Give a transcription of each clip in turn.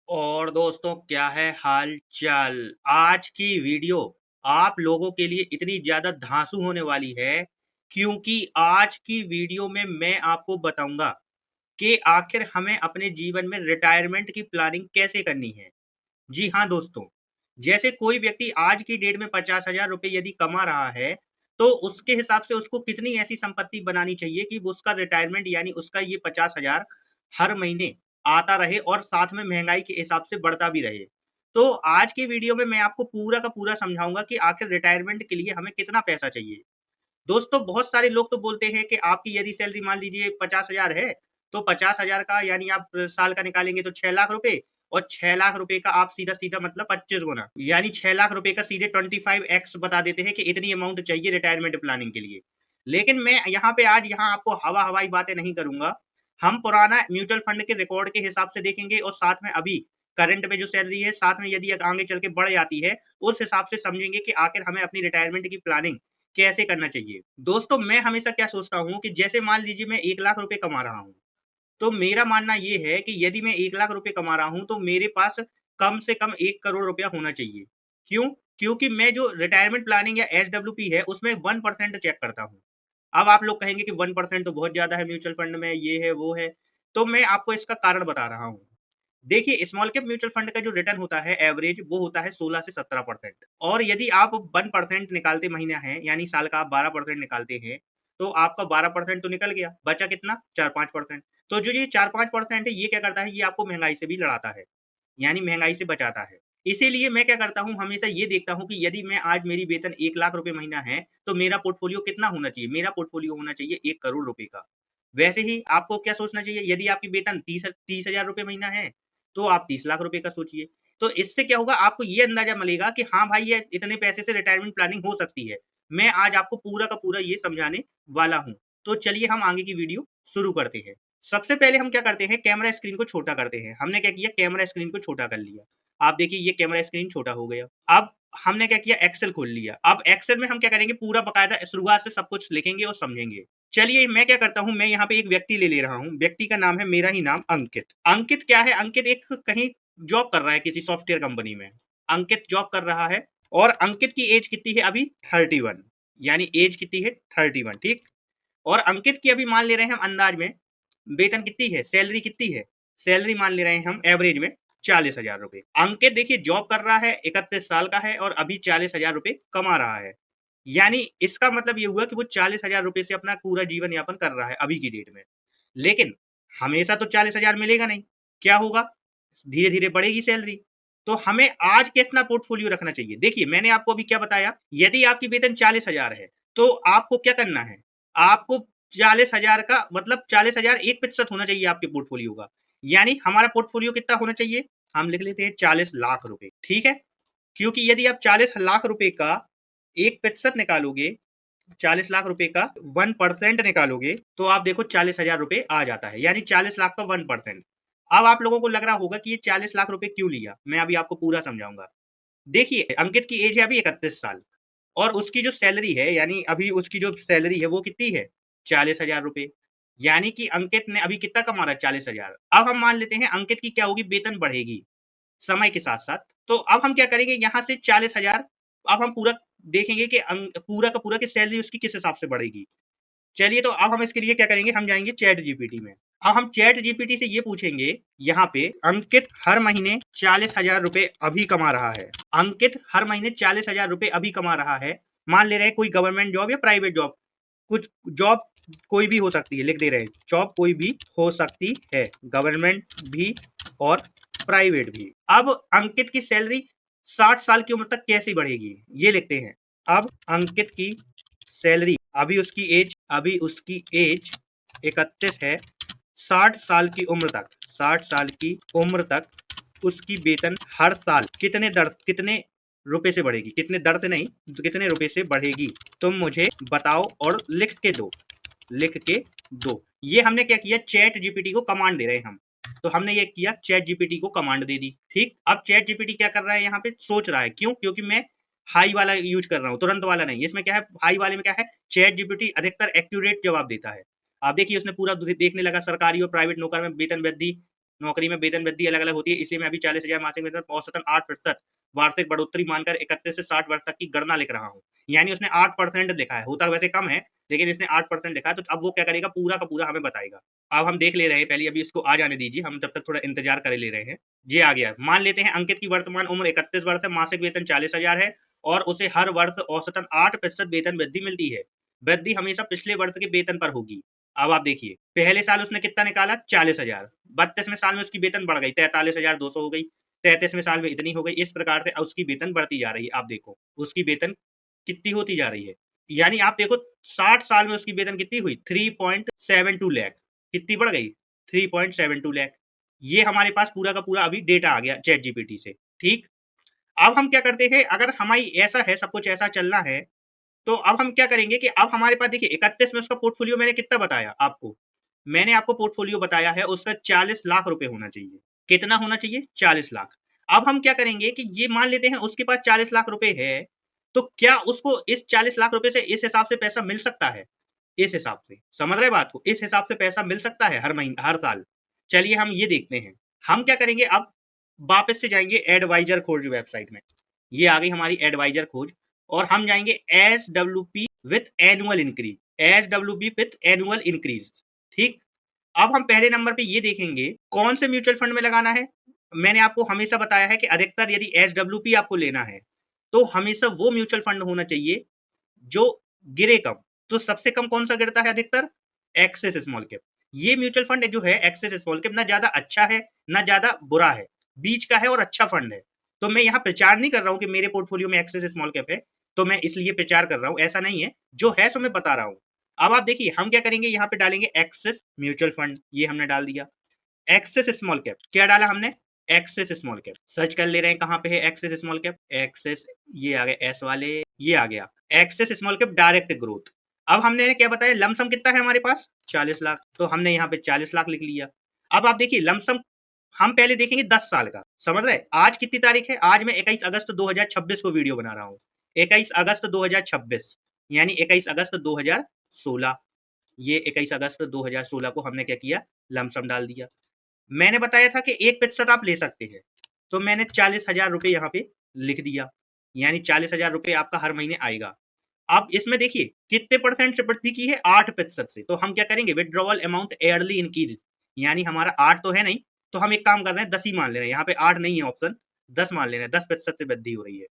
और दोस्तों क्या है हाल चाल। आज की वीडियो आप लोगों के लिए इतनी ज्यादा धांसू होने वाली है क्योंकि आज की वीडियो में मैं आपको बताऊंगा कि आखिर हमें अपने जीवन में रिटायरमेंट की प्लानिंग कैसे करनी है। जी हाँ दोस्तों, जैसे कोई व्यक्ति आज की डेट में 50,000 रुपये यदि कमा रहा है तो उसके हिसाब से उसको कितनी ऐसी संपत्ति बनानी चाहिए कि वो उसका रिटायरमेंट यानी उसका ये 50,000 हर महीने आता रहे और साथ में महंगाई के हिसाब से बढ़ता भी रहे। तो आज की वीडियो में मैं आपको पूरा का पूरा समझाऊंगा कि आखिर रिटायरमेंट के लिए हमें कितना पैसा चाहिए। दोस्तों बहुत सारे लोग तो बोलते हैं कि आपकी यदि सैलरी मान लीजिए 50,000 है तो 50,000 का यानी आप साल का निकालेंगे तो 6 लाख रुपए, और 6 लाख रुपए का आप सीधा सीधा मतलब 25 गुना यानी 6 लाख रुपए का सीधे 25x बता देते हैं कि इतनी अमाउंट चाहिए रिटायरमेंट प्लानिंग के लिए। लेकिन मैं यहाँ पे आज यहाँ आपको हवा हवाई बातें नहीं करूंगा। हम पुराना म्यूचुअल फंड के रिकॉर्ड के हिसाब से देखेंगे और साथ में अभी करंट में जो सैलरी है साथ में यदि आगे चल के बढ़ जाती है उस हिसाब से समझेंगे कि आखिर हमें अपनी रिटायरमेंट की प्लानिंग कैसे करना चाहिए। दोस्तों मैं हमेशा क्या सोचता हूँ कि जैसे मान लीजिए मैं 1 लाख रुपए कमा रहा हूँ तो मेरा मानना ये है कि यदि मैं 1 लाख रुपए कमा रहा हूँ तो मेरे पास कम से कम 1 करोड़ रुपया होना चाहिए। क्यों? क्योंकि मैं जो रिटायरमेंट प्लानिंग या SWP है उसमें 1% चेक करता हूँ। अब आप लोग कहेंगे कि 1% तो बहुत ज्यादा है म्यूचुअल फंड में, ये है वो है। तो मैं आपको इसका कारण बता रहा हूँ। देखिए स्मॉल कैप म्यूचुअल फंड का जो रिटर्न होता है एवरेज वो होता है 16 से 17%। और यदि आप 1% निकालते महीना है यानी साल का आप 12% निकालते हैं तो आपका 12% तो निकल गया, बचा कितना 4-5%। तो जो ये 4-5% है ये क्या करता है, ये आपको महंगाई से भी लड़ाता है यानी महंगाई से बचाता है। इसीलिए मैं क्या करता हूँ हमेशा ये देखता हूँ कि यदि मैं आज मेरी वेतन 1 लाख रुपए महीना है तो मेरा पोर्टफोलियो कितना होना चाहिए, मेरा पोर्टफोलियो होना चाहिए 1 करोड़ रुपए का। वैसे ही आपको क्या सोचना चाहिए, यदि आपकी वेतन 30,000 रुपये महीना है तो आप 30 लाख रुपए का सोचिए। तो इससे क्या होगा, आपको ये अंदाजा मिलेगा कि हाँ भाई ये इतने पैसे से रिटायरमेंट प्लानिंग हो सकती है। मैं आज आपको पूरा का पूरा ये समझाने वाला हूँ। तो चलिए हम आगे की वीडियो शुरू करते हैं। सबसे पहले हम क्या करते हैं, कैमरा स्क्रीन को छोटा करते हैं। हमने क्या किया, कैमरा स्क्रीन को छोटा कर लिया। आप देखिए ये कैमरा स्क्रीन छोटा हो गया। अब हमने क्या किया, एक्सेल खोल लिया। अब एक्सेल में हम क्या करेंगे, पूरा बकायदा शुरुआत से सब कुछ लिखेंगे और समझेंगे। चलिए मैं क्या करता हूँ, मैं यहाँ पे एक व्यक्ति ले ले रहा हूँ। व्यक्ति का नाम है, मेरा ही नाम, अंकित। अंकित क्या है, अंकित एक कहीं जॉब कर रहा है किसी सॉफ्टवेयर कंपनी में। अंकित जॉब कर रहा है और अंकित की एज कितनी है अभी, 31। यानी एज कितनी है, 31। ठीक। और अंकित की अभी मान ले रहे हैं हम अंदाज में वेतन कितनी है, सैलरी कितनी है, सैलरी मान ले रहे हैं हम एवरेज में 40,000 रुपए। अंकित देखिए जॉब कर रहा है, 31 साल का है और अभी 40,000 रुपए कमा रहा है। यानी इसका मतलब ये हुआ कि वो 40,000 रुपए से अपना पूरा जीवन यापन कर रहा है अभी की डेट में। लेकिन हमेशा तो 40,000 मिलेगा नहीं। क्या होगा, धीरे धीरे बढ़ेगी सैलरी। तो हमें आज कितना पोर्टफोलियो रखना चाहिए, देखिए मैंने आपको अभी क्या बताया। यदि आपकी वेतन 40,000 है तो आपको क्या करना है, आपको 40,000 का मतलब 40,000 1% होना चाहिए आपके पोर्टफोलियो का। यानी हमारा पोर्टफोलियो कितना होना चाहिए, हम लिख लेते हैं 40 लाख रुपए। ठीक है। क्योंकि यदि आप 40 लाख रुपए का 1% निकालोगे, 40 लाख रुपए का 1% निकालोगे तो आप देखो 40,000 रुपए आ जाता है, यानी 40 लाख का 1%। अब आप लोगों को लग रहा होगा कि ये 40 लाख रुपए क्यों लिया, मैं अभी आपको पूरा समझाऊंगा। देखिए अंकित की एज है अभी 31 साल और उसकी जो सैलरी है यानी अभी उसकी जो सैलरी है वो कितनी है, 40,000 रुपए। यानी कि अंकित ने अभी कितना कमा रहा है, 40,000। अब हम मान लेते हैं अंकित की क्या होगी, वेतन बढ़ेगी समय के साथ साथ। तो अब हम क्या करेंगे, यहाँ से 40,000, अब हम पूरा देखेंगे कि पूरा का पूरा की सैलरी उसकी किस हिसाब से बढ़ेगी। चलिए तो अब हम इसके लिए क्या करेंगे, हम जाएंगे चैट जीपीटी में। अब हम चैट जीपीटी से ये पूछेंगे, यहाँ पे अंकित हर महीने 40,000 रुपए अभी कमा रहा है। अंकित हर महीने 40,000 रुपए अभी कमा रहा है। मान ले रहे हैं कोई गवर्नमेंट जॉब या प्राइवेट जॉब, कुछ जॉब कोई भी हो सकती है, लिख दे रहे हैं जॉब कोई भी हो सकती है, गवर्नमेंट भी और प्राइवेट भी। अब अंकित की सैलरी 60 साल की उम्र तक कैसे बढ़ेगी, ये लिखते हैं। अब अंकित की सैलरी, अभी उसकी एज 31 है, 60 साल की उम्र तक, 60 साल की उम्र तक उसकी वेतन हर साल कितने रुपए से बढ़ेगी, कितने दर से नहीं तो कितने रुपए से बढ़ेगी, तुम मुझे बताओ और लिख के दो। ये हमने क्या किया, चैट जीपीटी को कमांड दे रहे हैं हम। तो हमने ये किया, चैट जीपीटी को कमांड दे दी। ठीक। अब चैट जीपीटी क्या कर रहा है, यहाँ पे सोच रहा है। क्यों? क्योंकि मैं हाई वाला यूज कर रहा हूँ, तुरंत वाला नहीं। इसमें क्या है, हाई वाले में क्या है, चैट जीपीटी अधिकतर एक्यूरेट जवाब देता है। आप देखिए उसने पूरा देखने लगा, सरकारी और प्राइवेट नौकर में वेतन वृद्धि नौकरी में वेतन वृद्धि अलग अलग होती है, इसलिए मैं अभी 40,000 मासिक वेतन औसतन 8% वार्षिक बढ़ोतरी मानकर 31 से 60 वर्ष तक की गणना लिख रहा हूँ। यानी उसने 8% लिखा है, होता वैसे कम है लेकिन इसने 8% लिखा है, तो अब वो क्या करेगा, पूरा का पूरा हमें बताएगा। अब हम देख ले रहे हैं, पहले अभी इसको आ जाने दीजिए, हम तब तक थोड़ा इंतजार कर ले रहे हैं। ये आ गया। मान लेते हैं अंकित की वर्तमान उम्र 31 वर्ष है, मासिक वेतन 40,000 है और उसे हर वर्ष औसतन 8% वेतन वृद्धि मिलती है। वृद्धि हमेशा पिछले वर्ष के वेतन पर होगी। अब आप देखिए, पहले साल उसने कितना निकाला, 40,000। 32वें साल में उसकी वेतन बढ़ गई, 43,200 हो गई। 33वें साल में इतनी हो गई। इस प्रकार से उसकी वेतन बढ़ती जा रही है। आप देखो उसकी वेतन कितनी होती जा रही है। यानी आप देखो 60 साल में उसकी वेतन कितनी हुई, 3.72 लाख। कितनी बढ़ गई, 3.72 लाख। ये हमारे पास पूरा का पूरा अभी डेटा आ गया चैट जीपीटी से। ठीक, अब हम क्या करते हैं, अगर हमारी ऐसा है, सब कुछ ऐसा चलना है, तो अब हम क्या करेंगे कि अब हमारे पास देखिए 31 में उसका पोर्टफोलियो मैंने कितना बताया आपको, मैंने आपको पोर्टफोलियो बताया है उसका 40 लाख रुपए होना चाहिए। कितना होना चाहिए, 40 लाख। अब हम क्या करेंगे कि ये मान लेते हैं उसके पास 40 लाख रुपए है, तो क्या उसको इस 40 लाख रुपए से इस हिसाब से पैसा मिल सकता है, इस हिसाब से, समझ रहे बात को, इस हिसाब से पैसा मिल सकता है हर महीने, हर साल। चलिए हम ये देखते हैं। हम क्या करेंगे, अब वापस से जाएंगे एडवाइजर खोज वेबसाइट में। ये आ गई हमारी एडवाइजर खोज, और हम जाएंगे S W P with annual increase, S W P with annual increase. ठीक, अब हम पहले नंबर पे ये देखेंगे कौन से म्यूचुअल फंड में लगाना है। मैंने आपको हमेशा बताया है कि अधिकतर यदि एस डब्ल्यू पी आपको लेना है तो हमेशा वो म्यूचुअल फंड होना चाहिए जो गिरे कम। तो सबसे कम कौन सा गिरता है अधिकतर, एक्सेस स्मॉल कैप। ये म्यूचुअल फंड जो है एक्सेस स्मॉल कैप, ना ज्यादा अच्छा है ना ज्यादा बुरा है, बीच का है और अच्छा फंड है। तो मैं यहाँ प्रचार नहीं कर रहा हूँ कि मेरे पोर्टफोलियो में एक्सेस स्मॉल कैप है तो मैं इसलिए प्रचार कर रहा हूँ, ऐसा नहीं है, जो है सो मैं बता रहा हूँ। अब आप देखिए हम क्या करेंगे, यहाँ पे डालेंगे एक्सेस म्यूचुअल फंड, ये हमने डाल दिया। एक्सेस स्मॉल कैप क्या डाला हमने, एक्सेस स्मॉल कैप। सर्च कर ले रहे हैं कहाँ पे है एक्सेस स्मॉल कैप, एक्सेस, ये आ गए एस वाले, ये आ गया Axis small cap direct growth. अब हमने क्या बताया, लमसम कितना है हमारे पास, 40 लाख, तो हमने यहाँ पे 40 लाख लिख लिया। अब आप देखिए लमसम हम पहले देखेंगे 10 साल का, समझ रहे, आज कितनी तारीख है, आज मैं 21 अगस्त 2026 को वीडियो बना रहा हूँ। 21 अगस्त 2026 यानी 21 अगस्त 2016, ये 21 अगस्त 2016 को हमने क्या किया, लमसम डाल दिया। मैंने बताया था कि 1% आप ले सकते हैं, तो मैंने 40,000 रुपये यहाँ पे लिख दिया, यानी 40,000 रुपये आपका हर महीने आएगा। अब इसमें देखिए कितने परसेंट से वृद्धि की है, 8% से। तो हम क्या करेंगे, विड्रॉवल अमाउंट एयरली इंक्रीज, यानी हमारा 8 तो है नहीं, तो हम एक काम कर रहे हैं 10 ही मान ले रहे हैं, यहाँ पे 8 नहीं है ऑप्शन, 10 मान ले रहे हैं, 10% से वृद्धि हो रही है।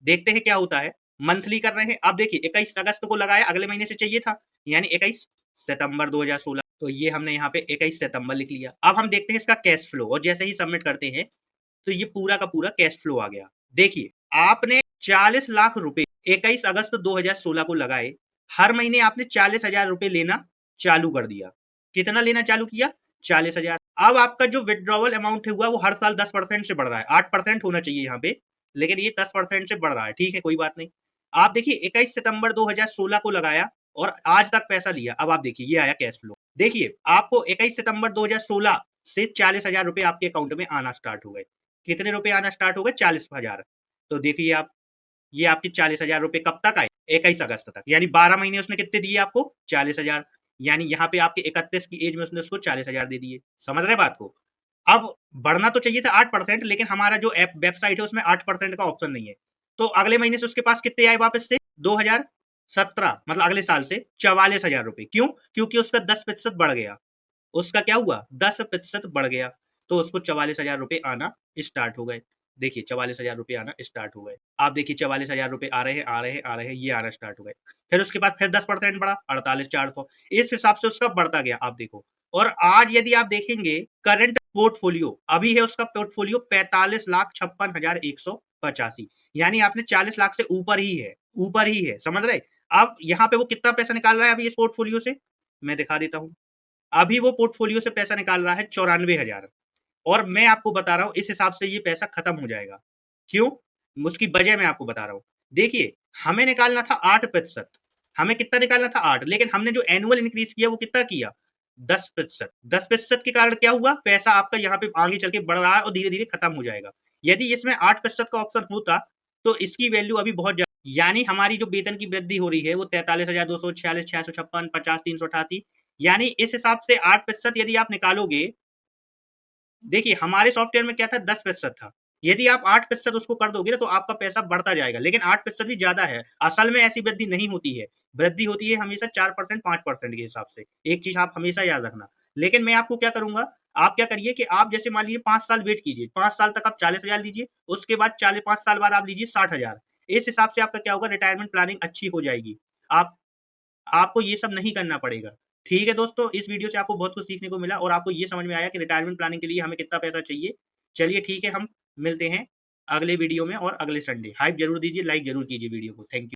देखते हैं क्या होता है, मंथली कर रहे हैं। अब देखिए 21 अगस्त को लगाया, अगले महीने से चाहिए था, यानी 21 सितंबर 2016, तो ये हमने यहाँ पे 21 सितंबर लिख लिया। अब हम देखते हैं इसका कैश फ्लो, और जैसे ही सबमिट करते हैं तो ये पूरा का पूरा कैश फ्लो आ गया। देखिए आपने 40 लाख रुपए 21 अगस्त 2016 को लगाए, हर महीने आपने 40,000 रुपए लेना चालू कर दिया। कितना लेना चालू किया, 40,000। अब आपका जो विड्रॉवल अमाउंट हुआ वो हर साल 10% से बढ़ रहा है, 8% होना चाहिए यहाँ पे, लेकिन ये 10% से बढ़ रहा है। ठीक है, कोई बात नहीं। आप देखिए 21 सितंबर 2016 को लगाया और आज तक पैसा लिया। अब आप देखिए ये आया कैश फ्लो, देखिए आपको 21 सितंबर 2016 से 40,000 रुपए आपके अकाउंट में आना स्टार्ट हो गए। कितने रुपए आना स्टार्ट हो गए, 40,000। तो देखिए आप, ये आपके 40,000 रुपए कब तक आए, 21 अगस्त तक, यानी 12 महीने उसने कितने दिए आपको, 40,000। यानी यहाँ पे आपके 31 की एज में उसने उसको 40,000 दे दिए। समझ रहे बात को। अब बढ़ना तो चाहिए था 8%, लेकिन हमारा जो ऐप वेबसाइट है उसमें 8% का ऑप्शन नहीं है। तो अगले महीने से उसके पास कितने आए वापस से, 2017 मतलब अगले साल से 44,000 रुपए। क्यों, क्योंकि उसका 10% बढ़ गया, उसका क्या हुआ, 10% बढ़ गया, तो उसको 44,000 रुपए आना स्टार्ट हो गए। देखिए 44,000 रुपए आना स्टार्ट हो गए। आप देखिए 44,000 रुपए आ रहे हैं, आ रहे हैं, आ रहे हैं, ये आना स्टार्ट हो गए। फिर उसके बाद फिर 10% बढ़ा, 48,400, इस हिसाब से उसका बढ़ता गया। आप देखो, और आज यदि आप देखेंगे करंट पोर्टफोलियो अभी है उसका पोर्टफोलियो 45,56,185, यानी आपने 40 लाख से ऊपर ही है, ऊपर ही है, समझ रहे। अब यहाँ पे वो कितना पैसा निकाल रहा है अभी इस पोर्टफोलियो से, मैं दिखा देता हूँ। अभी वो पोर्टफोलियो से पैसा निकाल रहा है 94,000, और मैं आपको बता रहा हूं इस हिसाब से ये पैसा खत्म हो जाएगा। क्यों, उसकी वजह मैं आपको बता रहा हूं। देखिए हमें निकालना था 8%, हमें कितना निकालना था 8, लेकिन हमने जो एनुअल इंक्रीज किया वो कितना किया, 10%। 10% के कारण क्या हुआ, पैसा आपका यहाँ पे आगे चल के बढ़ रहा है और धीरे धीरे खत्म हो जाएगा। यदि इसमें 8% का ऑप्शन होता तो इसकी वैल्यू अभी बहुत ज्यादा, यानी हमारी जो वेतन की वृद्धि हो रही है वो 43,246, 656, 50, 388, यानी इस हिसाब से 8% यदि आप निकालोगे देखिए हमारे सॉफ्टवेयर में क्या था, 10% था। यदि आप 8% उसको कर दोगे ना तो आपका पैसा बढ़ता जाएगा, लेकिन 8% भी ज्यादा है। असल में ऐसी वृद्धि नहीं होती है, वृद्धि होती है हमेशा 4% 5% के हिसाब से। एक चीज आप हमेशा याद रखना। लेकिन मैं आपको क्या करूंगा, आप क्या करिए कि आप जैसे मान लीजिए 5 साल वेट कीजिए, 5 साल तक आप 40,000 लीजिए, उसके बाद 5 साल बाद आप लीजिए 60,000। इस हिसाब से आपका क्या होगा, रिटायरमेंट प्लानिंग अच्छी हो जाएगी। आप आपको ये सब नहीं करना पड़ेगा। ठीक है दोस्तों, इस वीडियो से आपको बहुत कुछ सीखने को मिला और आपको ये समझ में आया कि रिटायरमेंट प्लानिंग के लिए हमें कितना पैसा चाहिए। चलिए ठीक है, हम मिलते हैं अगले वीडियो में और अगले संडे। हाइप जरूर दीजिए, लाइक जरूर कीजिए वीडियो को। Thank you.